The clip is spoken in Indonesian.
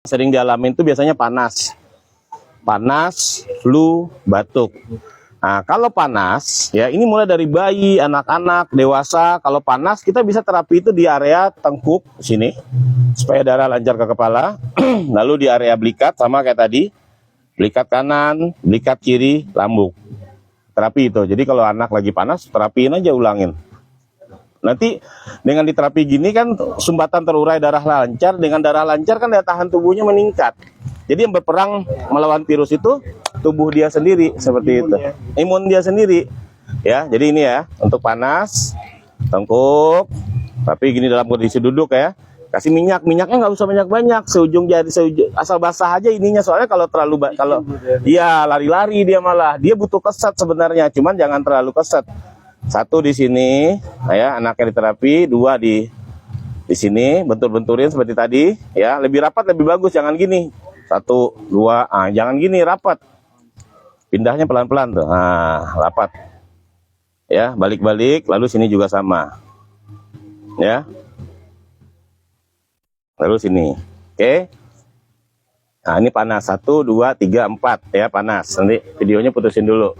sering dialamin itu biasanya panas, flu, batuk. Nah, kalau panas, ya ini mulai dari bayi, anak-anak, dewasa. Kalau panas, kita bisa terapi itu di area tengkuk sini, supaya darah lancar ke kepala. Lalu di area belikat sama kayak tadi, belikat kanan, belikat kiri, lambung. Terapi itu. Jadi kalau anak lagi panas, terapiin aja, ulangin. Nanti dengan diterapi gini kan sumbatan terurai, darah lancar. Dengan darah lancar kan daya tahan tubuhnya meningkat. Jadi yang berperang melawan virus itu tubuh dia sendiri, seperti itu. Imun dia sendiri. Ya, jadi ini ya, untuk panas, tengkuk, tapi gini dalam kondisi duduk ya. Kasih minyak, minyaknya nggak usah banyak-banyak, seujung jari, asal basah aja ininya. Soalnya kalau terlalu kalau iya lari-lari dia malah, dia butuh keset sebenarnya, cuman jangan terlalu keset. Satu di sini, nah ya, anaknya diterapi, dua di sini, bentur-benturin seperti tadi, ya, lebih rapat lebih bagus, jangan gini. Satu, dua, jangan gini, rapat. Pindahnya pelan-pelan tuh, rapat. Ya, balik-balik, lalu sini juga sama. Ya. Lalu sini. Oke. Nah, ini panas. 1, 2, 3, 4 ya, panas. Nanti videonya putusin dulu.